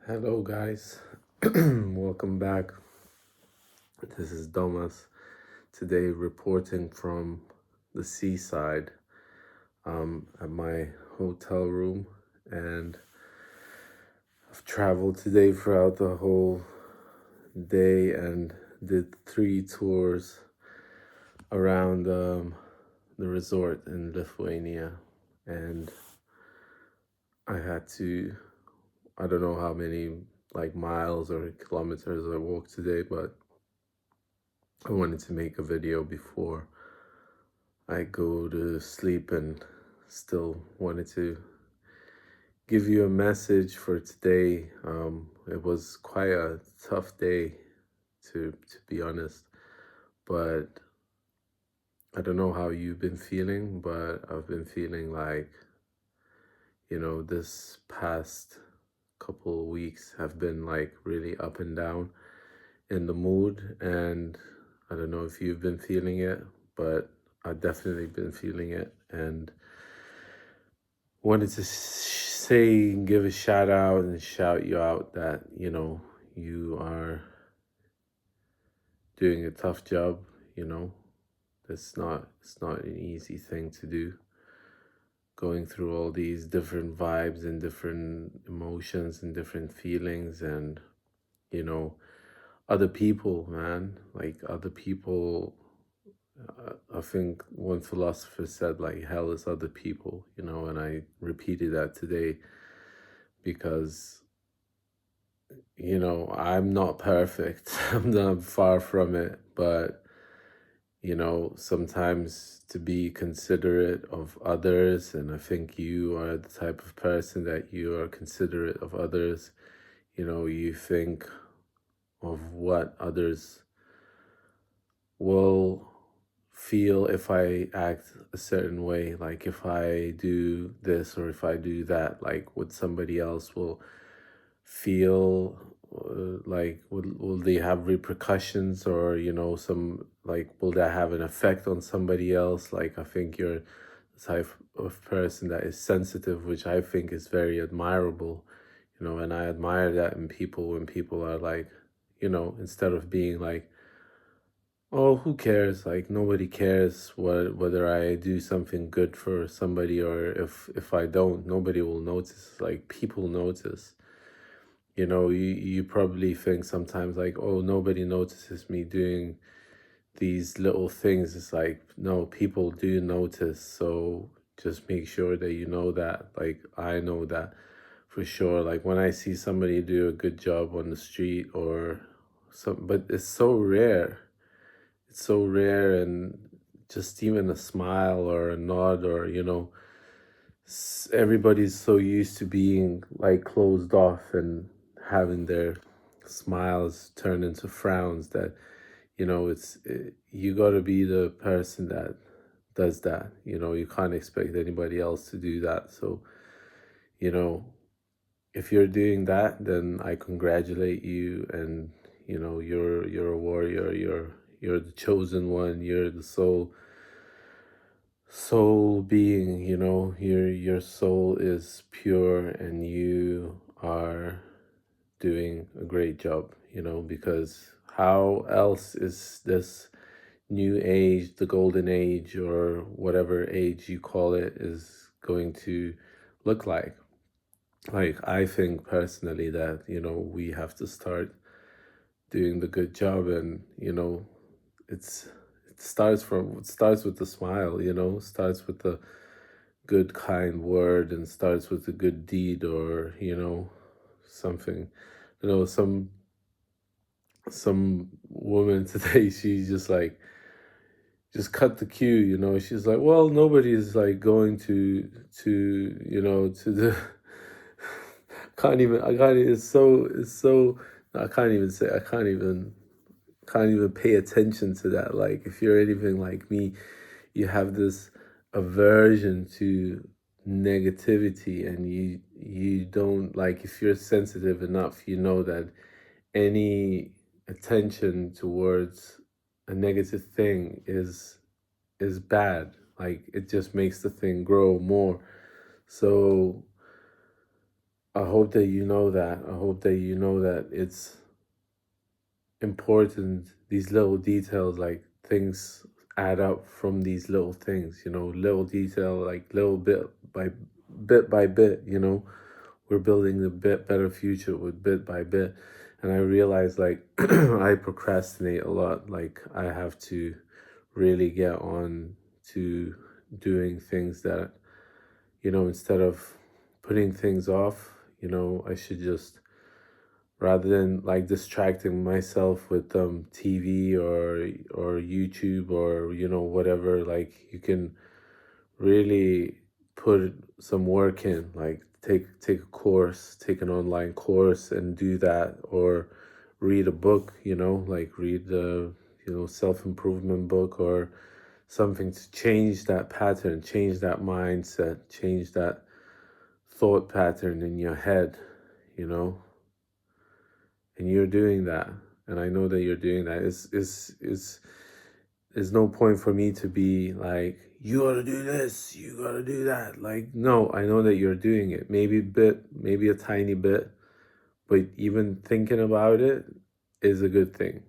Hello, guys. Welcome back. This is Domas. Today, reporting from the seaside at my hotel room. And I've traveled today throughout the whole day and did 3 tours around the resort in Lithuania. And I had to, I don't know how many miles or kilometers I walked today, but I wanted to make a video before I go to sleep and still wanted to give you a message for today. It was quite a tough day to be honest, but I don't know how you've been feeling, but I've been feeling like, this past couple of weeks have been really up and down in the mood, and I don't know if you've been feeling it, but I've definitely been feeling it, and wanted to give a shout out and shout you out that you are doing a tough job. It's not an easy thing to do, going through all these different vibes and different emotions and different feelings, and other people, man. Other people, I think one philosopher said, hell is other people, and I repeated that today because, I'm not perfect. I'm not far from it, but, sometimes to be considerate of others, and I think you are the type of person that you are considerate of others. You think of what others will feel if I act a certain way, like if I do this or if I do that, what somebody else will feel, will they have repercussions, or some, will that have an effect on somebody else? I think you're the type of person that is sensitive, which I think is very admirable, and I admire that in people, when people are instead of being oh, who cares? Nobody cares whether I do something good for somebody, or if I don't, nobody will notice. People notice. You probably think sometimes oh, nobody notices me doing these little things. It's no, people do notice. So just make sure that you know that. I know that for sure. When I see somebody do a good job on the street or some, but it's so rare. It's so rare, and just even a smile or a nod, or everybody's so used to being closed off and having their smiles turn into frowns that you got to be the person that does that. You can't expect anybody else to do that. So you know if you're doing that, then I congratulate you, and you're a warrior. You're the chosen one. You're the soul being. Your soul is pure, and you are doing a great job. Because how else is this new age, the golden age, or whatever age you call it, is going to look like? I think personally that we have to start doing the good job, and it's it starts with the smile. Starts with the good kind word, and starts with a good deed, or something. Some woman today, she just cut the queue. She's like, well, nobody's going to the I can't even, it's so I can't even say, I can't even pay attention to that. If you're anything like me, you have this aversion to negativity, and you don't, if you're sensitive enough, that any attention towards a negative thing is bad. It just makes the thing grow more. So I hope that you know that. I hope that you know that it's important, these little details, like things add up from these little things, little detail, like little bit by bit, we're building a bit better future with bit by bit. And I realize, like, I procrastinate a lot. Like, I have to really get on to doing things that, instead of putting things off, I should just, rather than like distracting myself with TV or YouTube or whatever, like you can really put some work in, like take a course, take an online course and do that, or read a book, like read the self-improvement book or something to change that pattern, change that mindset, change that thought pattern in your head, you know and you're doing that, and I know that you're doing that. Is no point for me to be like, you gotta do this, you gotta do that. Like, no, I know that you're doing it, maybe a tiny bit, but even thinking about it is a good thing.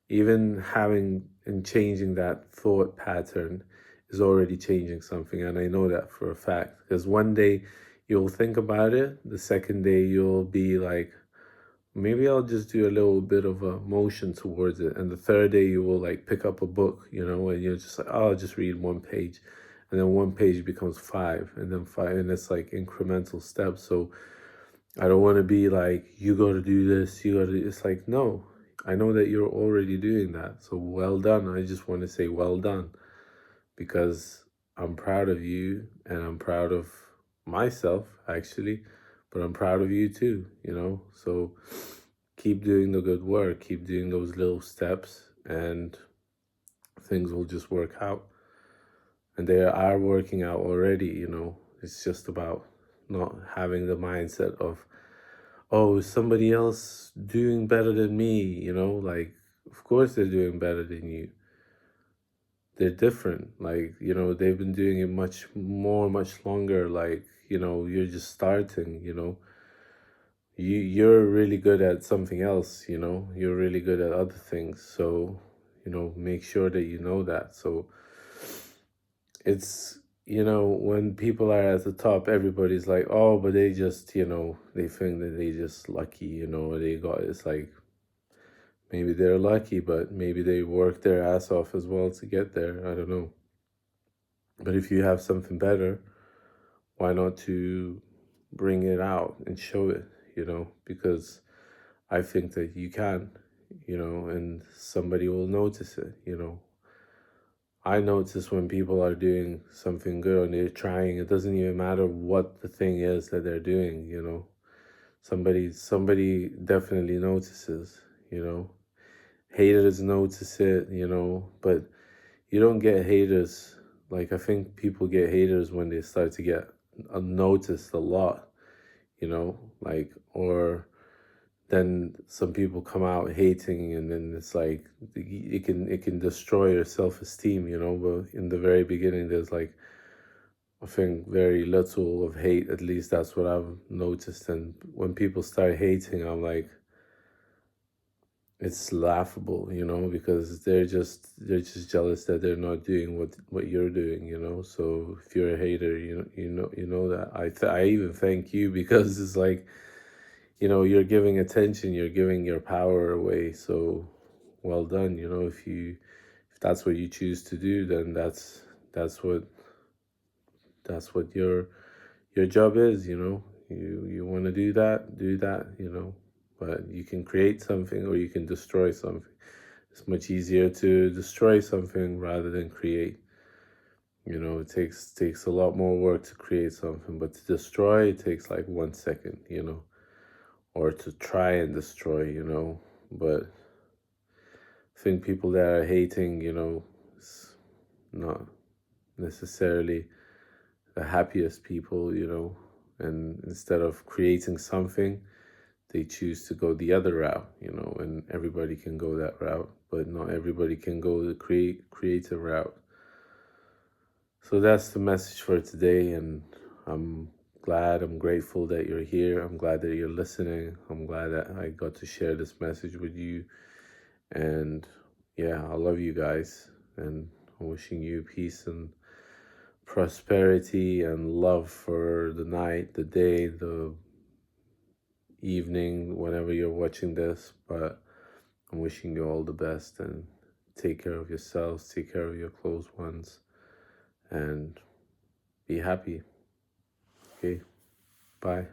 Even having and changing that thought pattern is already changing something, and I know that for a fact, because one day you'll think about it, the second day you'll be like, maybe I'll just do a little bit of a motion towards it. And the third day you will like pick up a book, and you're just like, oh, I'll just read one page. And then one page becomes five, and then five, and it's like incremental steps. So I don't want to be like, you got to do this, you got to, it's like, no, I know that you're already doing that. So well done. I just want to say well done, because I'm proud of you and I'm proud of myself, actually, but I'm proud of you too, So keep doing the good work, keep doing those little steps, and things will just work out. And they are working out already, It's just about not having the mindset of, oh, is somebody else doing better than me, Like, of course they're doing better than you. They're different. Like, they've been doing it much more, much longer. Like, you're just starting, you're really good at something else, you're really good at other things. So, make sure that you know that. So it's, when people are at the top, everybody's like, oh, but they just, they think that they just lucky, they got, it's like, maybe they're lucky, but maybe they work their ass off as well to get there. I don't know. But if you have something better, why not to bring it out and show it, because I think that you can, and somebody will notice it, I notice when people are doing something good and they're trying, it doesn't even matter what the thing is that they're doing, Somebody definitely notices, Haters notice it, but you don't get haters. Like, I think people get haters when they start to get noticed a lot, like, or then some people come out hating, and then it's like it can destroy your self-esteem, but in the very beginning there's like, I think, very little of hate. At least that's what I've noticed. And when people start hating, I'm like, it's laughable, because they're just jealous that they're not doing what you're doing, So if you're a hater, you know that I even thank you, because it's like, you're giving attention, you're giving your power away. So well done. If that's what you choose to do, then that's what your job is. You want to do that, but you can create something or you can destroy something. It's much easier to destroy something rather than create. It takes a lot more work to create something, but to destroy, it takes like 1 second, or to try and destroy, But I think people that are hating, is not necessarily the happiest people, and instead of creating something, they choose to go the other route, and everybody can go that route, but not everybody can go the creative route. So that's the message for today, and I'm glad, I'm grateful that you're here. I'm glad that you're listening. I'm glad that I got to share this message with you. And yeah, I love you guys. And I'm wishing you peace and prosperity and love for the night, the day, the evening, whenever you're watching this. But I'm wishing you all the best, and take care of yourselves, take care of your close ones, and be happy. Okay, bye.